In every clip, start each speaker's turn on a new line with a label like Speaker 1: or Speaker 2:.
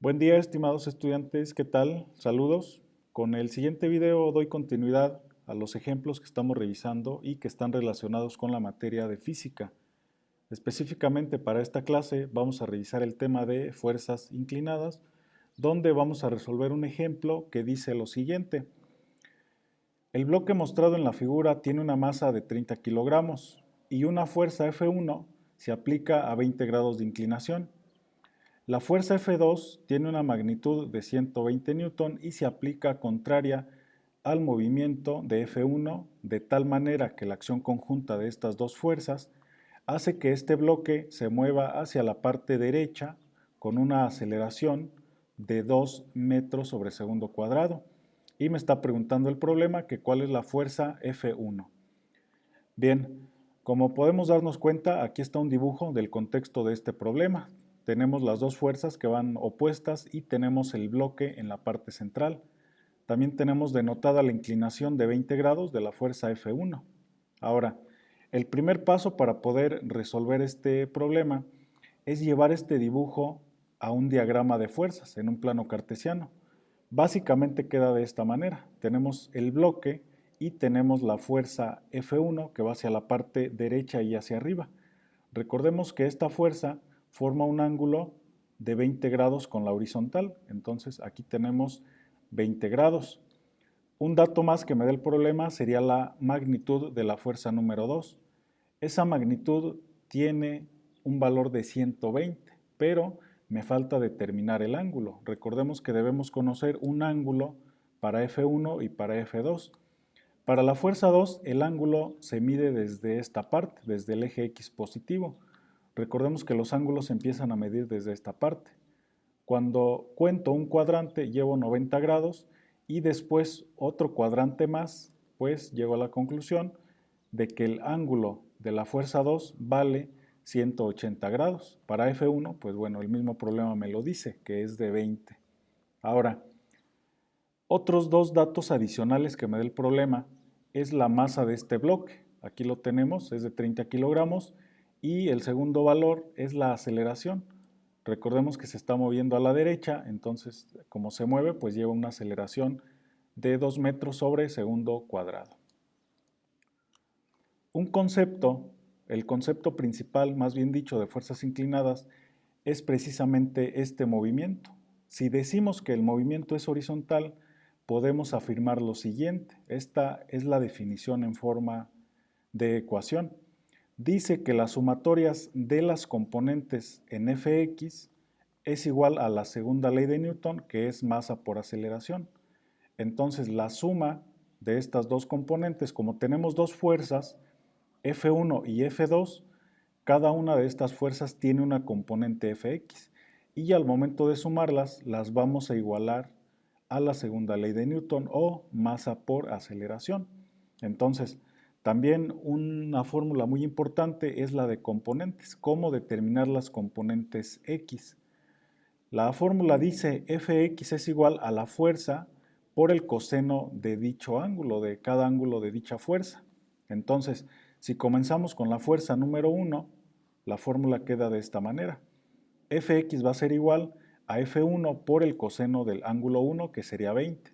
Speaker 1: Buen día, estimados estudiantes, ¿qué tal? Saludos. Con el siguiente video doy continuidad a los ejemplos que estamos revisando y que están relacionados con la materia de física. Específicamente para esta clase vamos a revisar el tema de fuerzas inclinadas, donde vamos a resolver un ejemplo que dice lo siguiente. El bloque mostrado en la figura tiene una masa de 30 kilogramos y una fuerza F1 se aplica a 20 grados de inclinación. La fuerza F2 tiene una magnitud de 120 newton y se aplica contraria al movimiento de F1 de tal manera que la acción conjunta de estas dos fuerzas hace que este bloque se mueva hacia la parte derecha con una aceleración de 2 metros sobre segundo cuadrado. Y me está preguntando el problema que cuál es la fuerza F1. Bien, como podemos darnos cuenta, aquí está un dibujo del contexto de este problema. Tenemos las dos fuerzas que van opuestas y tenemos el bloque en la parte central. También tenemos denotada la inclinación de 20 grados de la fuerza F1. Ahora, el primer paso para poder resolver este problema es llevar este dibujo a un diagrama de fuerzas en un plano cartesiano. Básicamente queda de esta manera. Tenemos el bloque y tenemos la fuerza F1 que va hacia la parte derecha y hacia arriba. Recordemos que esta fuerza forma un ángulo de 20 grados con la horizontal. Entonces aquí tenemos 20 grados. Un dato más que me da el problema sería la magnitud de la fuerza número 2. Esa magnitud tiene un valor de 120, pero me falta determinar el ángulo. Recordemos que debemos conocer un ángulo para F1 y para F2. Para la fuerza 2, el ángulo se mide desde esta parte, desde el eje X positivo. Recordemos que los ángulos se empiezan a medir desde esta parte. Cuando cuento un cuadrante, llevo 90 grados y después otro cuadrante más, pues llego a la conclusión de que el ángulo de la fuerza 2 vale 180 grados. Para F1, pues bueno, el mismo problema me lo dice, que es de 20. Ahora, otros dos datos adicionales que me da el problema es la masa de este bloque. Aquí lo tenemos, es de 30 kilogramos y el segundo valor es la aceleración. Recordemos que se está moviendo a la derecha, entonces como se mueve, pues lleva una aceleración de 2 metros sobre segundo cuadrado. Un concepto, el concepto principal, más bien dicho, de fuerzas inclinadas, es precisamente este movimiento. Si decimos que el movimiento es horizontal, podemos afirmar lo siguiente. Esta es la definición en forma de ecuación. Dice que las sumatorias de las componentes en Fx es igual a la segunda ley de Newton, que es masa por aceleración. Entonces, la suma de estas dos componentes, como tenemos dos fuerzas, F1 y F2, cada una de estas fuerzas tiene una componente Fx y al momento de sumarlas las vamos a igualar a la segunda ley de Newton o masa por aceleración. Entonces, también una fórmula muy importante es la de componentes, cómo determinar las componentes X. La fórmula dice Fx es igual a la fuerza por el coseno de dicho ángulo, de cada ángulo de dicha fuerza. Entonces, si comenzamos con la fuerza número 1, la fórmula queda de esta manera. Fx va a ser igual a F1 por el coseno del ángulo 1, que sería 20.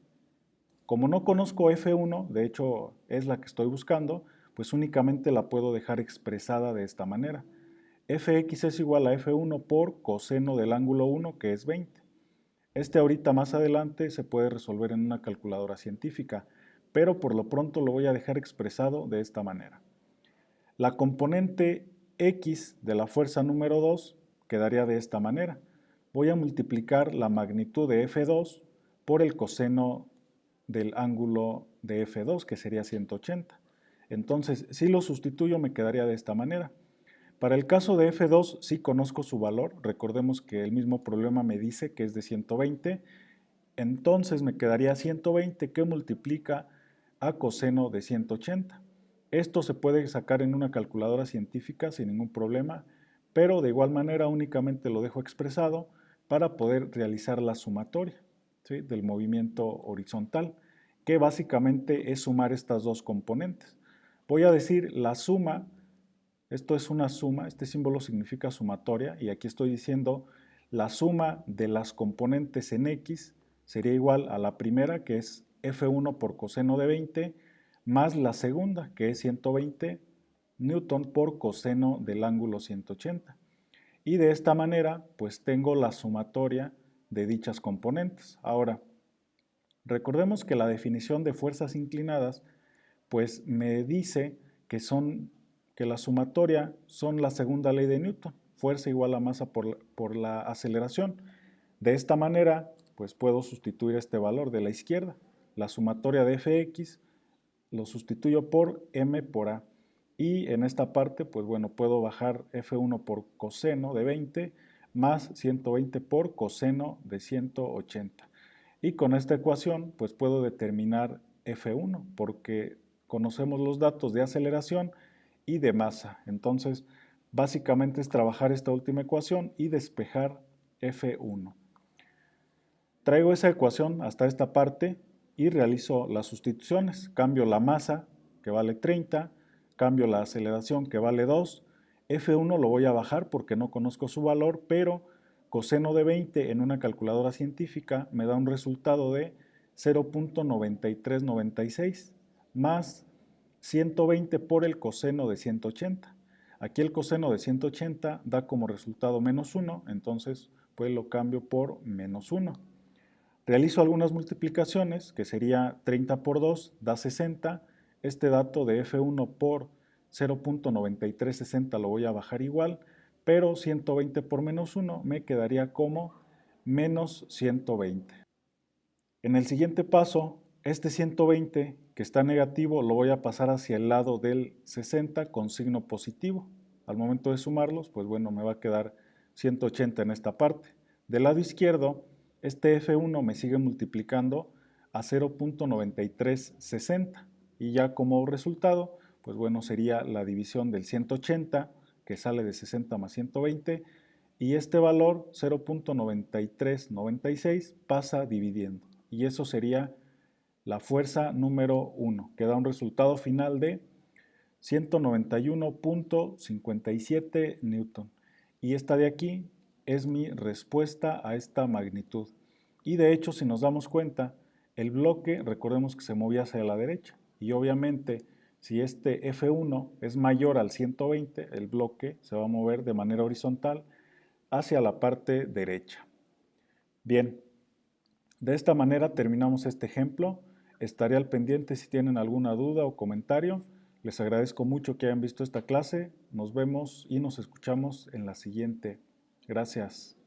Speaker 1: Como no conozco F1, de hecho es la que estoy buscando, pues únicamente la puedo dejar expresada de esta manera. Fx es igual a F1 por coseno del ángulo 1, que es 20. Este ahorita más adelante se puede resolver en una calculadora científica, pero por lo pronto lo voy a dejar expresado de esta manera. La componente X de la fuerza número 2 quedaría de esta manera. Voy a multiplicar la magnitud de F2 por el coseno del ángulo de F2, que sería 180. Entonces, si lo sustituyo, me quedaría de esta manera. Para el caso de F2 sí conozco su valor, recordemos que el mismo problema me dice que es de 120, entonces me quedaría 120 que multiplica a coseno de 180. Esto se puede sacar en una calculadora científica sin ningún problema, pero de igual manera únicamente lo dejo expresado para poder realizar la sumatoria, ¿sí?, del movimiento horizontal, que básicamente es sumar estas dos componentes. Voy a decir la suma. Esto es una suma, este símbolo significa sumatoria y aquí estoy diciendo la suma de las componentes en X sería igual a la primera, que es F1 por coseno de 20, más la segunda, que es 120 newton por coseno del ángulo 180. Y de esta manera, pues tengo la sumatoria de dichas componentes. Ahora, recordemos que la definición de fuerzas inclinadas, pues me dice que la sumatoria son la segunda ley de Newton, fuerza igual a masa por la aceleración. De esta manera, pues puedo sustituir este valor de la izquierda. La sumatoria de Fx lo sustituyo por m por a. Y en esta parte, pues bueno, puedo bajar F1 por coseno de 20 más 120 por coseno de 180. Y con esta ecuación, pues puedo determinar F1 porque conocemos los datos de aceleración y de masa. Entonces, básicamente es trabajar esta última ecuación y despejar F1. Traigo esa ecuación hasta esta parte y realizo las sustituciones. Cambio la masa, que vale 30, cambio la aceleración, que vale 2. F1 lo voy a bajar porque no conozco su valor, pero coseno de 20 en una calculadora científica me da un resultado de 0.9396 más 120 por el coseno de 180. Aquí el coseno de 180 da como resultado menos 1, entonces pues lo cambio por menos 1. Realizo algunas multiplicaciones, que sería 30 por 2 da 60. Este dato de F1 por 0.9360 lo voy a bajar igual, pero 120 por menos 1 me quedaría como menos 120. En el siguiente paso, este 120 que está negativo lo voy a pasar hacia el lado del 60 con signo positivo. Al momento de sumarlos, pues bueno, me va a quedar 180 en esta parte. Del lado izquierdo, este F1 me sigue multiplicando a 0.9360 y ya como resultado, pues bueno, sería la división del 180 que sale de 60 más 120 y este valor 0.9396 pasa dividiendo y eso sería la fuerza número 1 que da un resultado final de 191.57 newton y esta de aquí es mi respuesta a esta magnitud. Y de hecho, si nos damos cuenta, el bloque, recordemos que se movía hacia la derecha. Y obviamente, si este F1 es mayor al 120, el bloque se va a mover de manera horizontal hacia la parte derecha. Bien, de esta manera terminamos este ejemplo. Estaré al pendiente si tienen alguna duda o comentario. Les agradezco mucho que hayan visto esta clase. Nos vemos y nos escuchamos en la siguiente. Gracias.